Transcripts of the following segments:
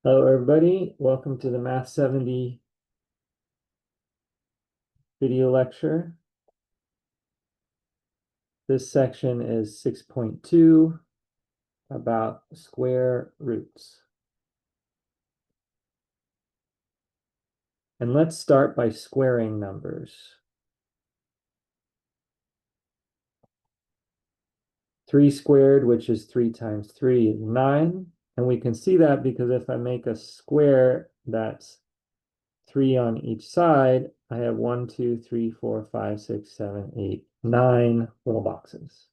Hello, everybody. Welcome to the Math 70 video lecture. This section is 6.2 about square roots. And let's start by squaring numbers. 3 squared, which is 3 times 3, is 9. And we can see that because if I make a square that's 3 on each side, I have 1, 2, 3, 4, 5, 6, 7, 8, 9 little boxes.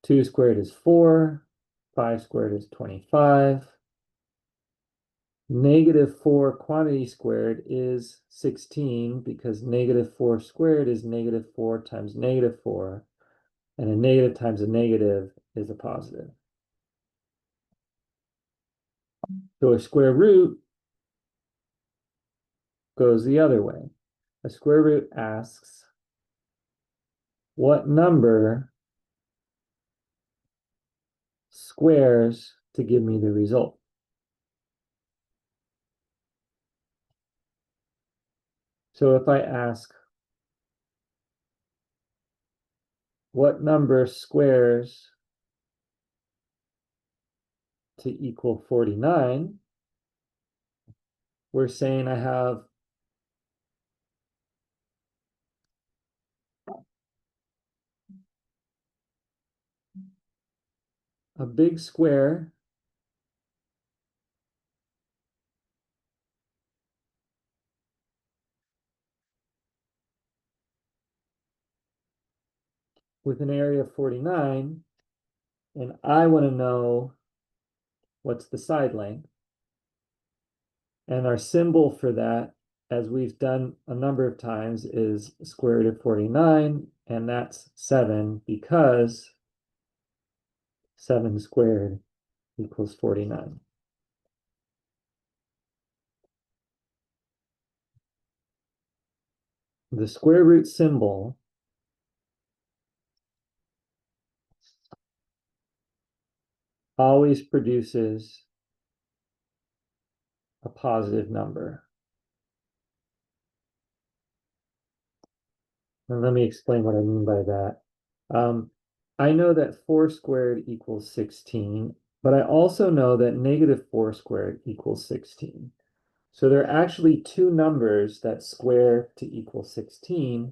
2 squared is 4, 5 squared is 25. -4 quantity squared is 16 because -4 squared is -4 times -4, and a negative times a negative is a positive. So a square root goes the other way. A square root asks, what number squares to give me the result? So if I ask, what number squares to equal 49, we're saying I have a big square with an area of 49, and I want to know what's the side length. And our symbol for that, as we've done a number of times, is square root of 49, and that's 7 because 7 squared equals 49. The square root symbol always produces a positive number. And let me explain what I mean by that. I know that 4 squared equals 16, but I also know that -4 squared equals 16. So there are actually two numbers that square to equal 16,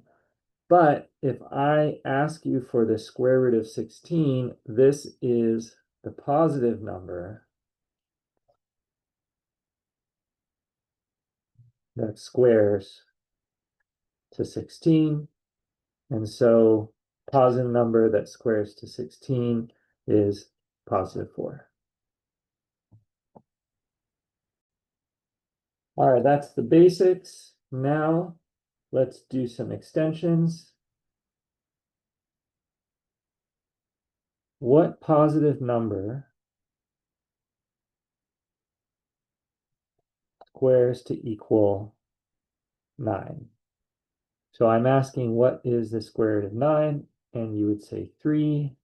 but if I ask you for the square root of 16, this is the positive number that squares to 16. And so positive number that squares to 16 is positive 4. All right, that's the basics. Now let's do some extensions. What positive number squares to equal 9? So I'm asking what is the square root of 9, and you would say 3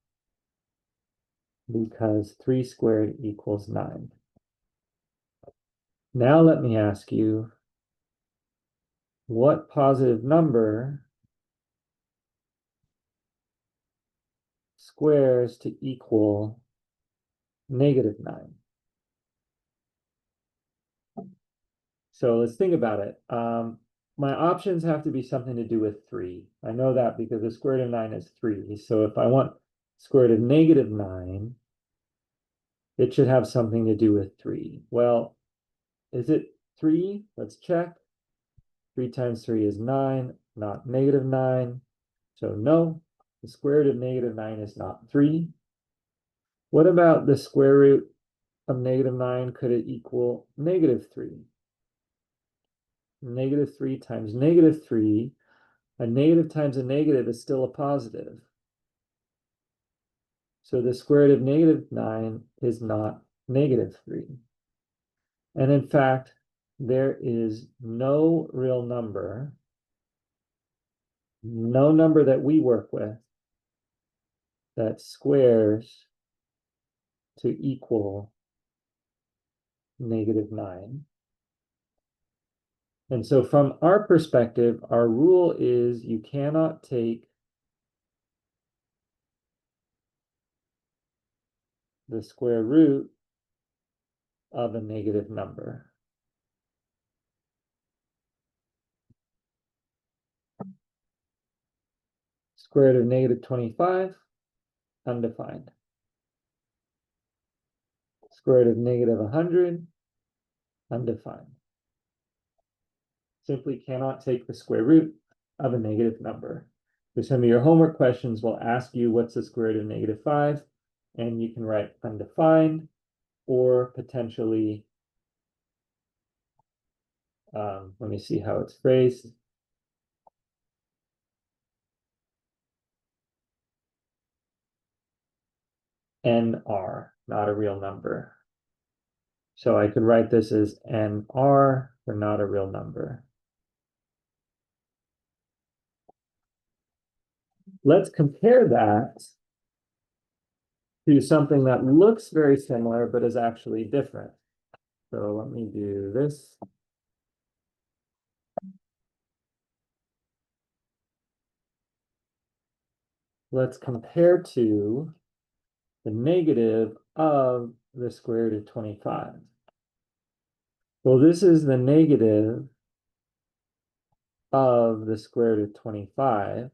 because 3 squared equals 9. Now let me ask you, what positive number squares to equal -9? So let's think about it. My options have to be something to do with 3. I know that because the square root of 9 is 3. So if I want square root of -9, it should have something to do with 3. Well, is it 3? Let's check. 3 times 3 is 9, not -9. So no, the square root of -9 is not 3. What about the square root of -9? Could it equal -3? -3 times -3, a negative times a negative is still a positive. So the square root of -9 is not -3. And in fact, there is no real number, no number that we work with that squares to equal -9. And so from our perspective, our rule is you cannot take the square root of a negative number. Square root of -25, undefined. Square root of -100, undefined. Simply cannot take the square root of a negative number. So some of your homework questions will ask you what's the square root of -5, and you can write undefined, or potentially, let me see how it's phrased. NR, not a real number. So I could write this as NR for not a real number. Let's compare that to something that looks very similar, but is actually different. So let me do this. Let's compare to the negative of the square root of 25. Well, this is the negative of the square root of 25.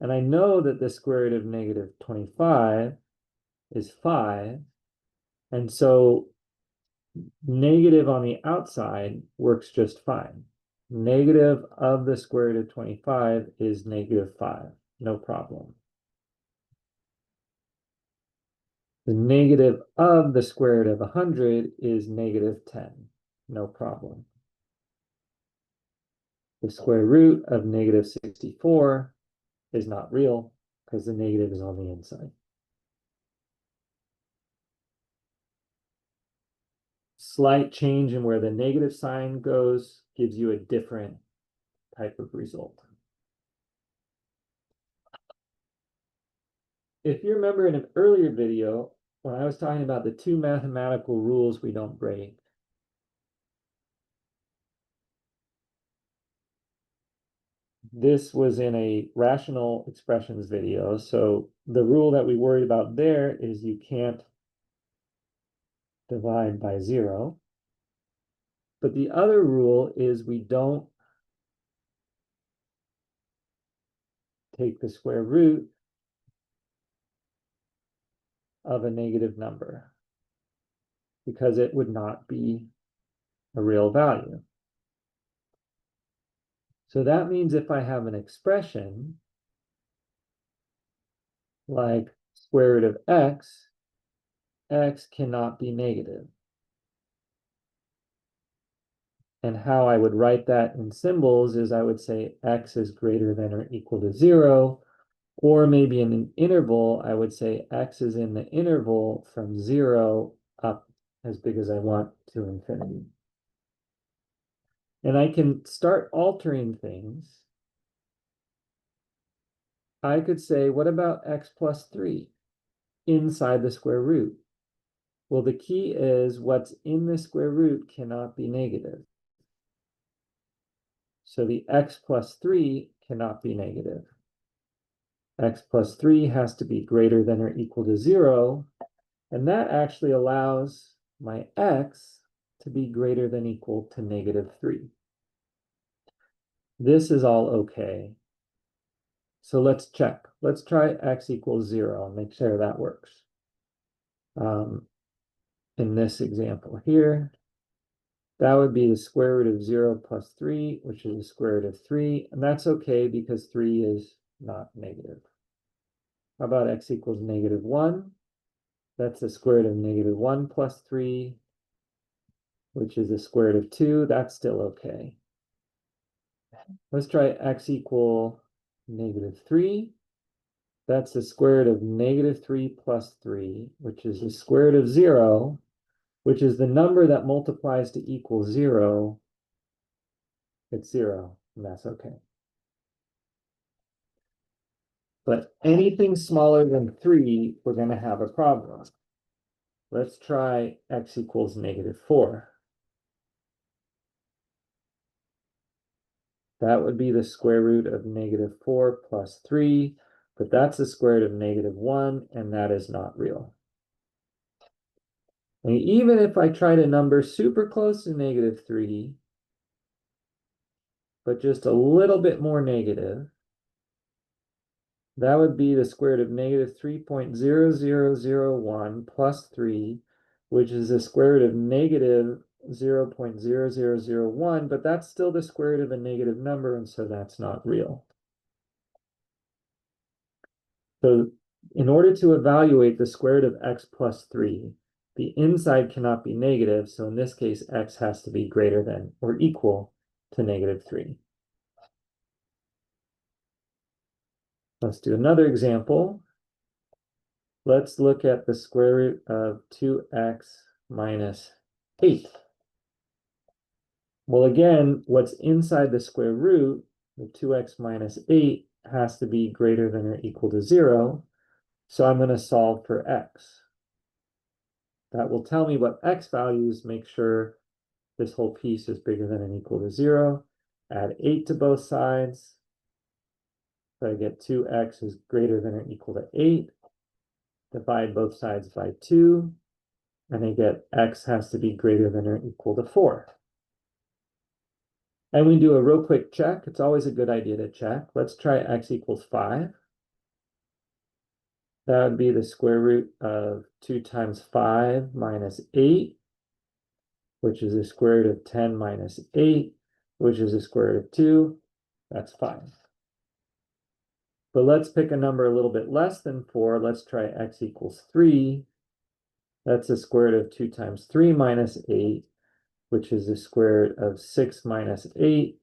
And I know that the square root of -25 is 5. And so negative on the outside works just fine. Negative of the square root of 25 is -5. No problem. The negative of the square root of 100 is -10. No problem. The square root of -64 is not real because the negative is on the inside. Slight change in where the negative sign goes gives you a different type of result. If you remember in an earlier video, when I was talking about the 2 mathematical rules we don't break, this was in a rational expressions video. So the rule that we worried about there is you can't divide by 0. But the other rule is we don't take the square root of a negative number because it would not be a real value. So that means if I have an expression like square root of x, x cannot be negative. And how I would write that in symbols is I would say x is greater than or equal to 0, or maybe in an interval, I would say x is in the interval from 0 up as big as I want to infinity. And I can start altering things. I could say, what about x plus 3 inside the square root? Well, the key is what's in the square root cannot be negative. So the x plus 3 cannot be negative. X plus 3 has to be greater than or equal to 0. And that actually allows my x to be greater than equal to -3. This is all okay. So let's check. Let's try x equals 0 and make sure that works. In this example here, that would be the square root of 0 plus 3, which is the square root of 3. And that's okay because 3 is not negative. How about x equals -1? That's the square root of -1 plus 3, which is the square root of 2. That's still okay. Let's try x equal -3. That's the square root of -3 plus 3, which is the square root of 0, which is the number that multiplies to equal 0. It's 0, and that's okay. But anything smaller than 3, we're going to have a problem. Let's try x equals -4. That would be the square root of -4 plus 3, but that's the square root of -1, and that is not real. And even if I try to number super close to -3, but just a little bit more negative, that would be the square root of -3.0001 plus 3, which is the square root of -0.0001, but that's still the square root of a negative number, and so that's not real. So in order to evaluate the square root of x plus 3, the inside cannot be negative, so in this case, x has to be greater than or equal to -3. Let's do another example. Let's look at the square root of 2x minus 8. Well, again, what's inside the square root, the 2x minus 8, has to be greater than or equal to 0. So I'm going to solve for x. That will tell me what x values, make sure this whole piece is bigger than or equal to 0. Add 8 to both sides. So I get 2x is greater than or equal to 8. Divide both sides by 2. And I get x has to be greater than or equal to 4. And we do a real quick check. It's always a good idea to check. Let's try x equals 5. That would be the square root of 2 times 5 minus 8, which is the square root of 10 minus 8, which is the square root of 2. That's 5. But let's pick a number a little bit less than 4. Let's try x equals 3. That's the square root of 2 times 3 minus 8, which is the square root of 6 minus 8,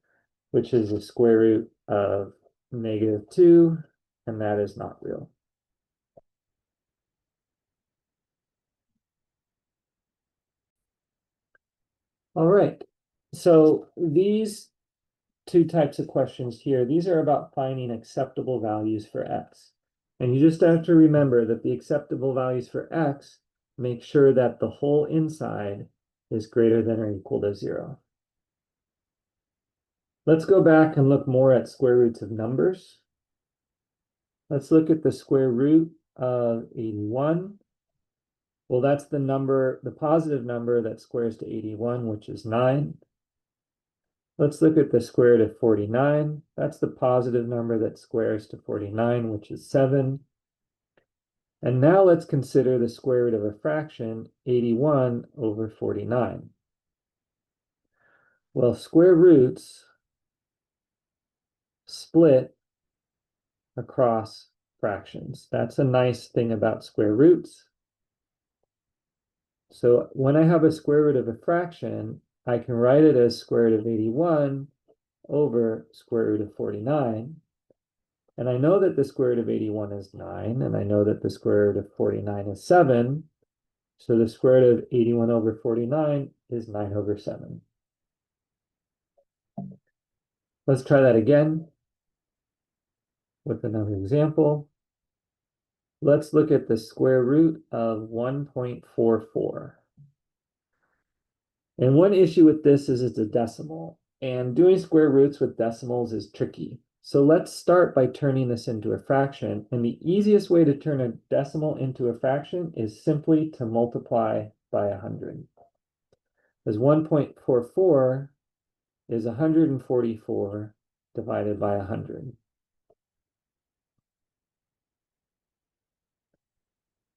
which is the square root of -2, and that is not real. All right, so these two types of questions here, these are about finding acceptable values for x. And you just have to remember that the acceptable values for x make sure that the whole inside is greater than or equal to 0. Let's go back and look more at square roots of numbers. Let's look at the square root of 81. Well, that's the number, the positive number that squares to 81, which is 9. Let's look at the square root of 49. That's the positive number that squares to 49, which is 7. And now let's consider the square root of a fraction, 81 over 49. Well, square roots split across fractions. That's a nice thing about square roots. So when I have a square root of a fraction, I can write it as square root of 81 over square root of 49. And I know that the square root of 81 is 9, and I know that the square root of 49 is 7. So the square root of 81 over 49 is 9 over 7. Let's try that again with another example. Let's look at the square root of 1.44. And one issue with this is it's a decimal, and doing square roots with decimals is tricky. So let's start by turning this into a fraction, and the easiest way to turn a decimal into a fraction is simply to multiply by 100. As 1.44 is 144 divided by 100.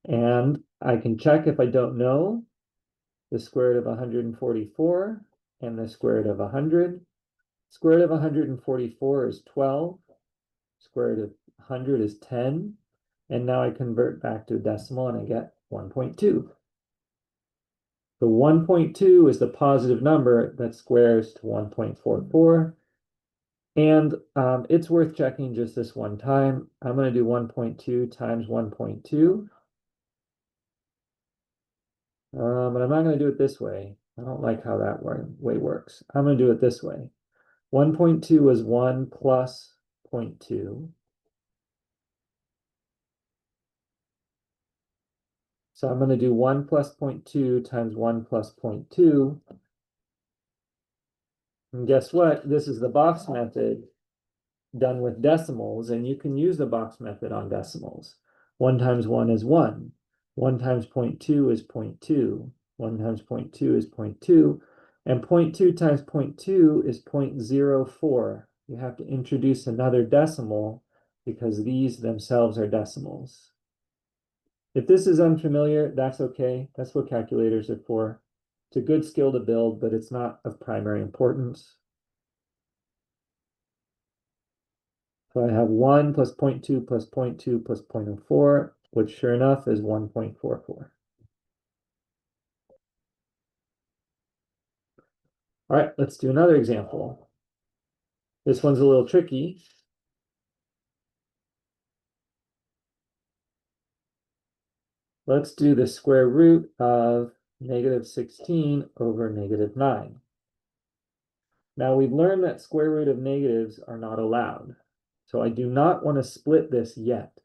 And I can check if I don't know the square root of 144 and the square root of 100. Square root of 144 is 12. Square root of 100 is 10. And now I convert back to a decimal and I get 1.2. The 1.2 is the positive number that squares to 1.44. And it's worth checking just this one time. I'm going to do 1.2 times 1.2. But I'm not going to do it this way. I don't like how that way works. I'm going to do it this way. 1.2 is 1 plus 0.2. So I'm going to do 1 plus 0.2 times 1 plus 0.2. And guess what? This is the box method done with decimals, and you can use the box method on decimals. 1 times 1 is 1. 1 times 0.2 is 0.2. 1 times 0.2 is 0.2. And 0.2 times 0.2 is 0.04. You have to introduce another decimal because these themselves are decimals. If this is unfamiliar, that's okay. That's what calculators are for. It's a good skill to build, but it's not of primary importance. So I have 1 plus 0.2 plus 0.2 plus 0.04, which sure enough is 1.44. All right, let's do another example. This one's a little tricky. Let's do the square root of negative 16 over negative 9. Now we've learned that square root of negatives are not allowed. So I do not want to split this yet.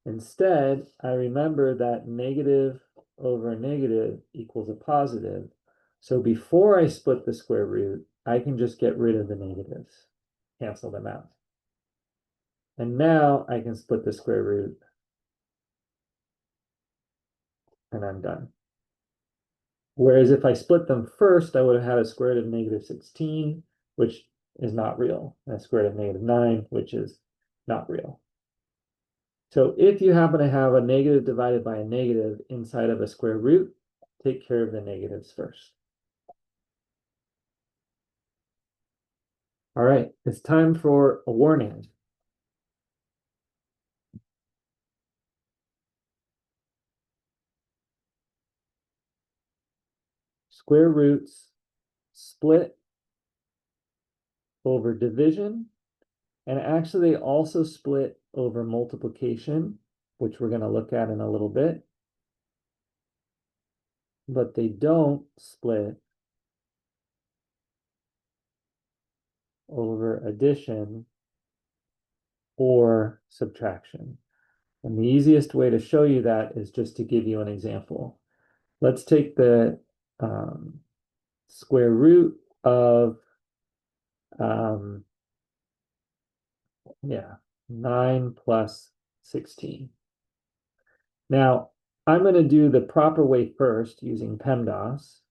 Instead, I remember that negative over negative equals a positive. So before I split the square root, I can just get rid of the negatives, cancel them out. And now I can split the square root, and I'm done. Whereas if I split them first, I would have had a square root of negative 16, which is not real, and a square root of negative 9, which is not real. So if you happen to have a negative divided by a negative inside of a square root, take care of the negatives first. All right, it's time for a warning. Square roots split over division, and actually they also split over multiplication, which we're going to look at in a little bit. But they don't split over addition or subtraction. And the easiest way to show you that is just to give you an example. Let's take the square root of 9 plus 16. Now, I'm going to do the proper way first using PEMDAS.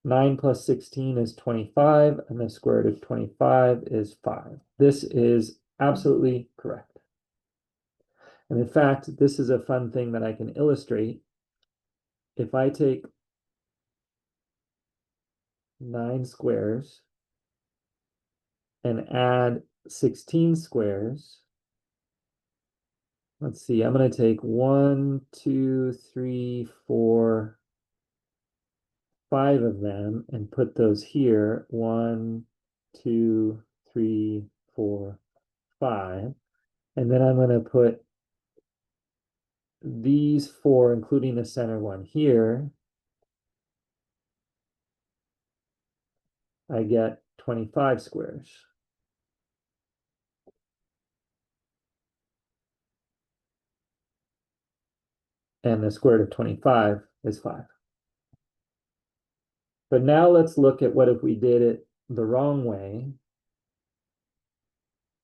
9 plus 16 is 25, and the square root of 25 is 5. This is absolutely correct. And in fact, this is a fun thing that I can illustrate. If I take 9 squares and add 16 squares, let's see, I'm going to take 1, 2, 3, 4, 5 of them and put those here. 1, 2, 3, 4, 5. And then I'm going to put these 4, including the center one here. I get 25 squares. And the square root of 25 is 5. But now let's look at what if we did it the wrong way.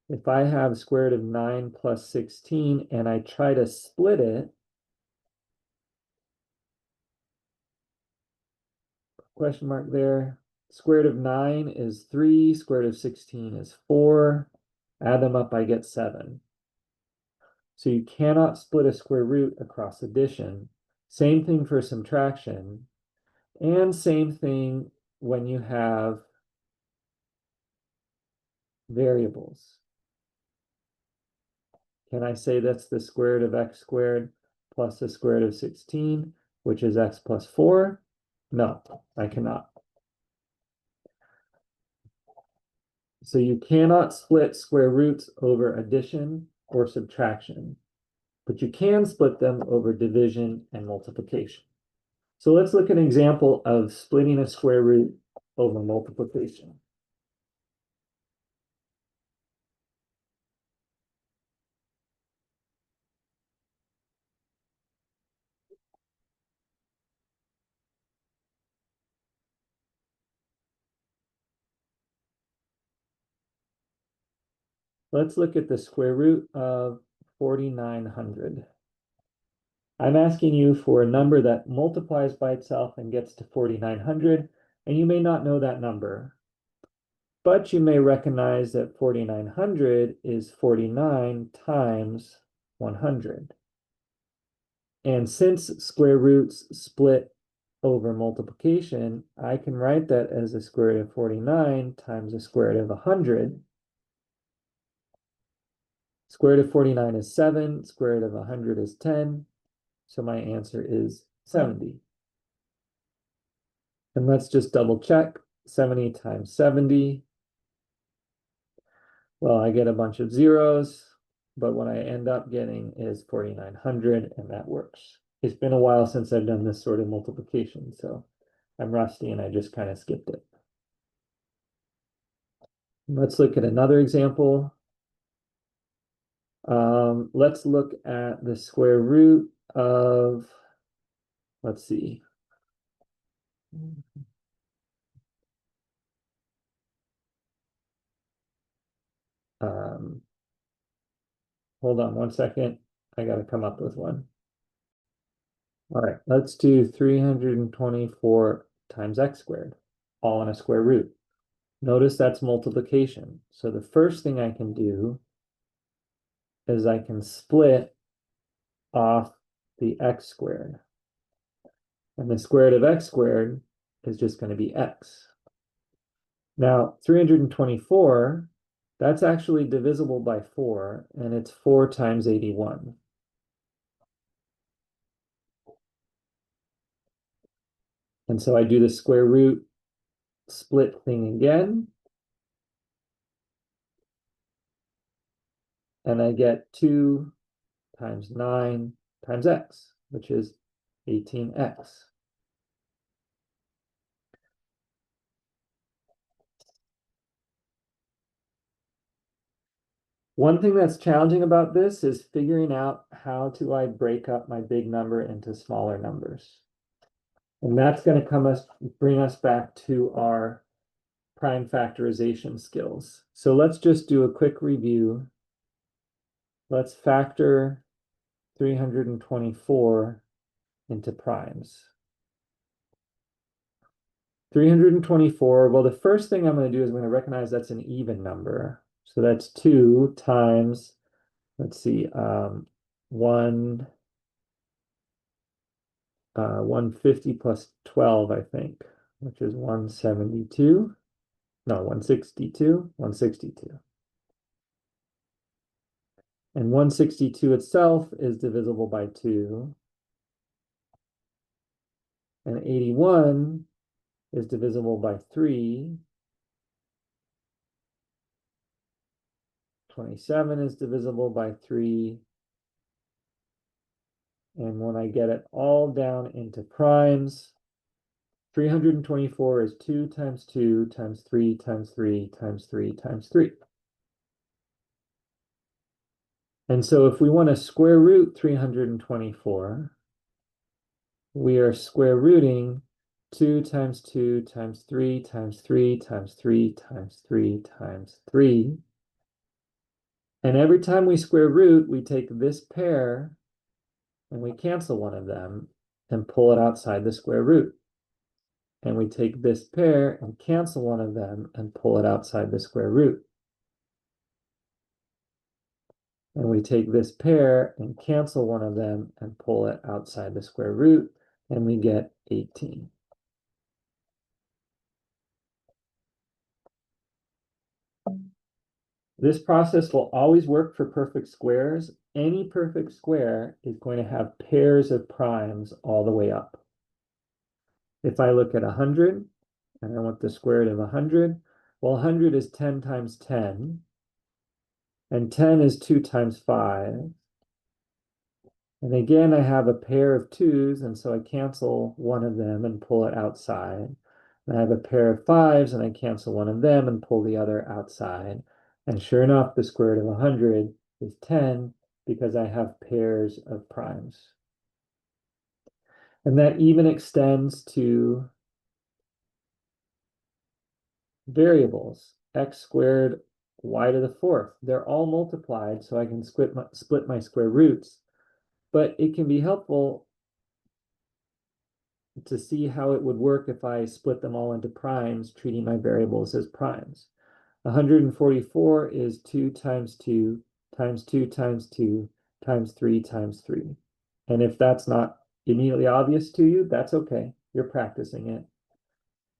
If I have square root of 9 plus 16 and I try to split it, question mark there, square root of 9 is 3, square root of 16 is 4. Add them up, I get 7. So you cannot split a square root across addition. Same thing for subtraction. And same thing when you have variables. Can I say that's the square root of x squared plus the square root of 16, which is x plus 4? No, I cannot. So you cannot split square roots over addition or subtraction, but you can split them over division and multiplication. So let's look at an example of splitting a square root over multiplication. let's look at the square root of 4,900. I'm asking you for a number that multiplies by itself and gets to 4,900, and you may not know that number, but you may recognize that 4,900 is 49 times 100. And since square roots split over multiplication, I can write that as the square root of 49 times the square root of 100. Square root of 49 is 7, square root of 100 is 10, so my answer is 70. And let's just double check. 70 times 70. Well, I get a bunch of zeros, but what I end up getting is 4,900, and that works. It's been a while since I've done this sort of multiplication, so I'm rusty and I just kind of skipped it. Let's look at another example. Let's look at the square root of, let's see. Hold on one second. I got to come up with one. All right, let's do 324 times x squared, all in a square root. Notice that's multiplication. So the first thing I can do is I can split off the x squared. And the square root of x squared is just going to be x. Now, 324, that's actually divisible by 4, and it's 4 times 81. And so I do the square root split thing again. And I get 2 times 9 times x, which is 18x. One thing that's challenging about this is figuring out how do I break up my big number into smaller numbers. And that's going to bring us back to our prime factorization skills. So let's just do a quick review. Let's factor 324 into primes. 324, well, the first thing I'm going to do is I'm going to recognize that's an even number. So that's 2 times, let's see, 150 plus 12, I think, which is 172. No, 162, 162. And 162 itself is divisible by 2. And 81 is divisible by 3. 27 is divisible by 3. And when I get it all down into primes, 324 is 2 times 2 times 3 times 3 times 3 times 3. And so if we want to square root 324, we are square rooting 2 times 2 times 3 times 3 times 3 times 3 times 3. And every time we square root, we take this pair and we cancel one of them and pull it outside the square root. And we take this pair and cancel one of them and pull it outside the square root. And we take this pair and cancel one of them and pull it outside the square root, and we get 18. This process will always work for perfect squares. Any perfect square is going to have pairs of primes all the way up. If I look at 100, and I want the square root of 100, well, 100 is 10 times 10, and 10 is 2 times 5. And again, I have a pair of 2's, and so I cancel one of them and pull it outside. And I have a pair of 5's, and I cancel one of them and pull the other outside. And sure enough, the square root of 100 is 10 because I have pairs of primes. And that even extends to variables. X squared y to the fourth. They're all multiplied, so I can split my square roots. But it can be helpful to see how it would work if I split them all into primes, treating my variables as primes. 144 is 2 times 2 times 2 times 2 times 3 times 3. And if that's not immediately obvious to you, that's okay. You're practicing it.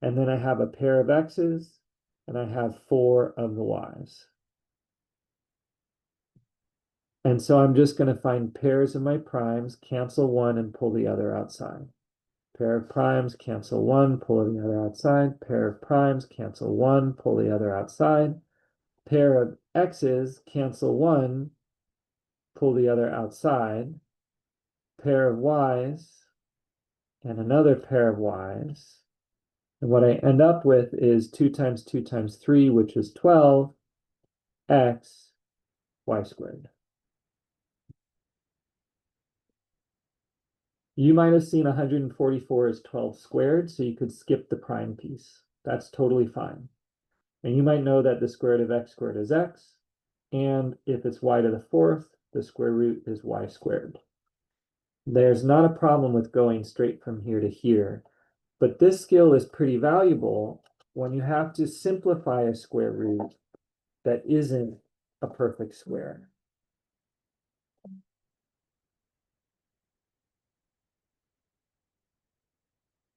And then I have a pair of x's, and I have 4 of the y's. And so I'm just going to find pairs of my primes, cancel one, and pull the other outside. Pair of primes, cancel one, pull the other outside. Pair of primes, cancel one, pull the other outside. Pair of x's, cancel one, pull the other outside. Pair of y's, and another pair of y's. And what I end up with is 2 times 2 times 3, which is 12, x, y squared. You might have seen 144 is 12 squared, so you could skip the prime piece. That's totally fine. And you might know that the square root of x squared is x, and if it's y to the fourth, the square root is y squared. There's not a problem with going straight from here to here, but this skill is pretty valuable when you have to simplify a square root that isn't a perfect square.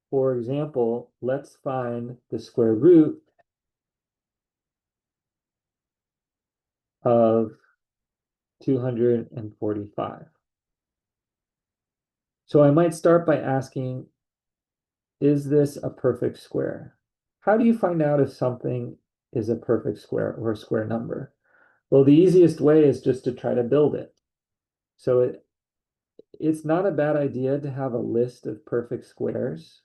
For example, let's find the square root of 245. So I might start by asking, is this a perfect square? How do you find out if something is a perfect square or a square number? Well, the easiest way is just to try to build it. So it's not a bad idea to have a list of perfect squares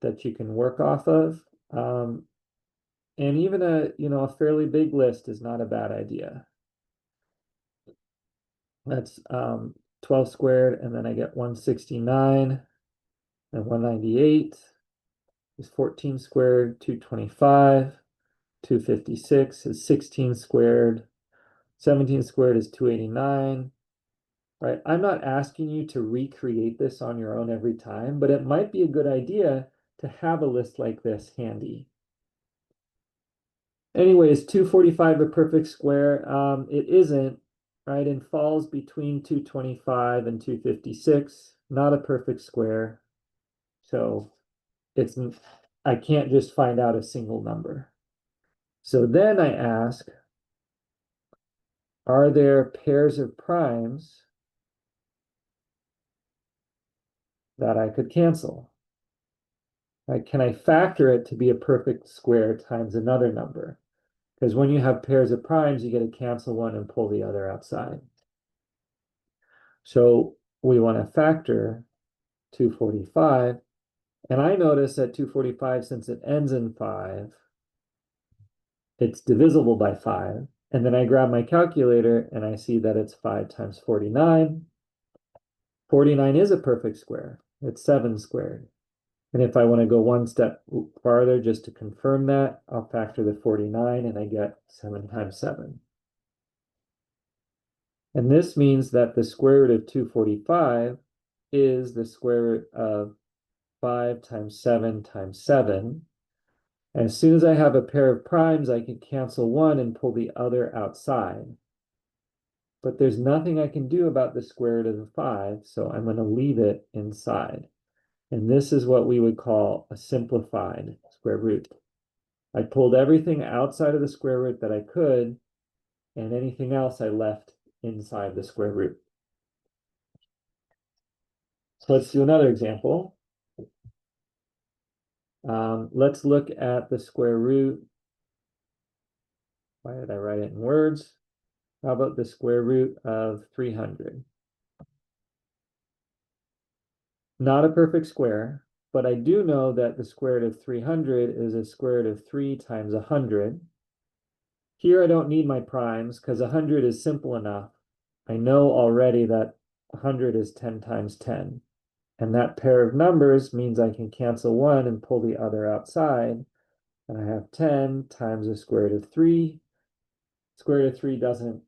that you can work off of. And even a fairly big list is not a bad idea. That's 12 squared, and then I get 169, and 198 is 14 squared, 225, 256 is 16 squared, 17 squared is 289, right? I'm not asking you to recreate this on your own every time, but it might be a good idea to have a list like this handy. Anyways, 245 a perfect square? It isn't, right? And falls between 225 and 256, not a perfect square. So I can't just find out a single number. So then I ask, are there pairs of primes that I could cancel? Right? Can I factor it to be a perfect square times another number? Because when you have pairs of primes, you get to cancel one and pull the other outside. So we want to factor 245. And I notice that 245, since it ends in 5, it's divisible by 5. And then I grab my calculator and I see that it's 5 times 49. 49 is a perfect square. It's 7 squared. And if I want to go one step farther just to confirm that, I'll factor the 49 and I get 7 times 7. And this means that the square root of 245 is the square root of 5 times 7 times 7. And as soon as I have a pair of primes, I can cancel one and pull the other outside. But there's nothing I can do about the square root of the 5, so I'm going to leave it inside. And this is what we would call a simplified square root. I pulled everything outside of the square root that I could, and anything else I left inside the square root. So let's do another example. Let's look at the square root. Why did I write it in words? How about the square root of 300? Not a perfect square, but I do know that the square root of 300 is a square root of 3 times 100. Here I don't need my primes because 100 is simple enough. I know already that 100 is 10 times 10. And that pair of numbers means I can cancel one and pull the other outside. and I have 10 times the square root of 3. Square root of 3 doesn't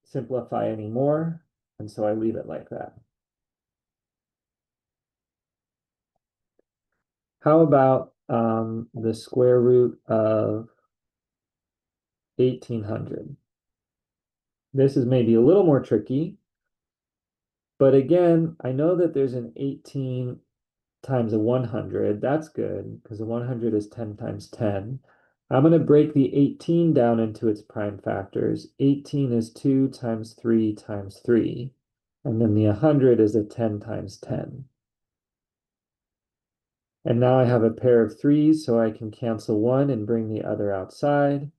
simplify anymore, and so I leave it like that. How about the square root of 1800? This is maybe a little more tricky, but again, I know that there's an 18 times a 100. That's good because a 100 is 10 times 10. I'm going to break the 18 down into its prime factors. 18 is 2 times 3 times 3. And then the 100 is a 10 times 10. And now I have a pair of 3s, so I can cancel 1 and bring the other outside.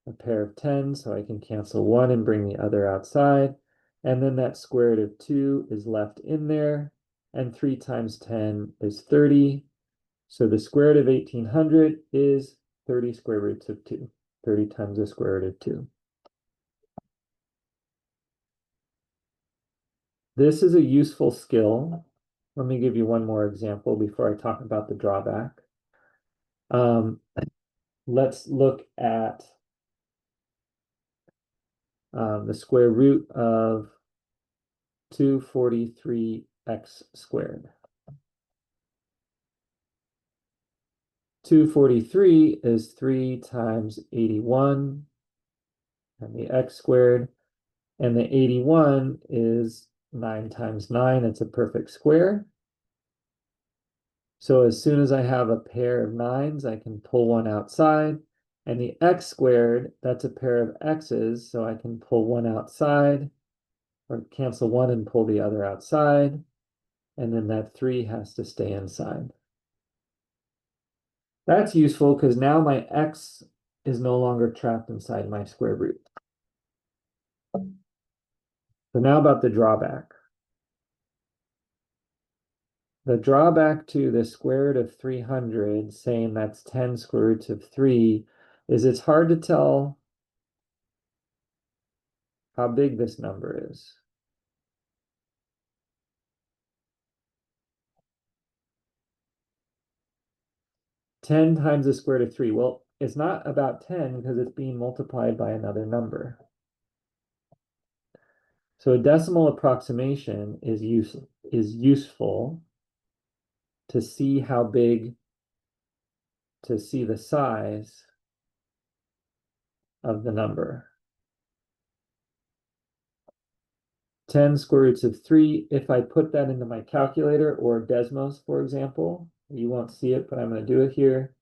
A pair of 10s, so I can cancel 1 and bring the other outside. And then that square root of 2 is left in there. And 3 times 10 is 30. So the square root of 1800 is 30 square roots of 2. 30 times the square root of 2. This is a useful skill. Let me give you one more example before I talk about the drawback. Let's look at the square root of 243x squared. 243 is 3 times 81 and the x squared, and the 81 is 9 times 9. It's a perfect square. So as soon as I have a pair of 9s, I can pull one outside. And the x squared, that's a pair of x's, so I can pull one outside or cancel one and pull the other outside. And then that 3 has to stay inside. That's useful because now my x is no longer trapped inside my square root. So now about the drawback. The drawback to the square root of 300, saying that's 10 square roots of 3, is it's hard to tell how big this number is. Ten times the square root of 3. Well, it's not about 10 because it's being multiplied by another number. So a decimal approximation is useful to see how big, to see the size of the number. 10 square roots of 3, if I put that into my calculator or Desmos, for example, you won't see it, but I'm going to do it here,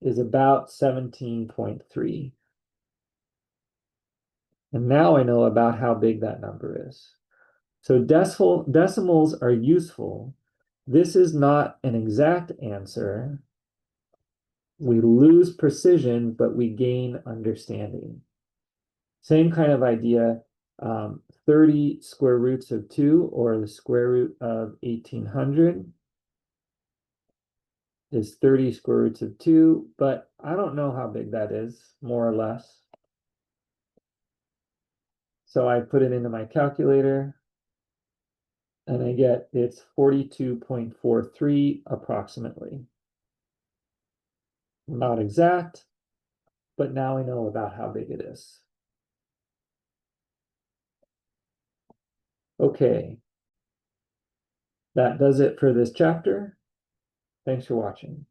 is about 17.3. And now I know about how big that number is. So decimals are useful. This is not an exact answer. We lose precision, but we gain understanding. Same kind of idea, 30 square roots of 2, or the square root of 1800, is 30 square roots of 2, but I don't know how big that is, more or less. So I put it into my calculator, and I get it's 42.43 approximately. Not exact, but now I know about how big it is. Okay, that does it for this chapter. Thanks for watching.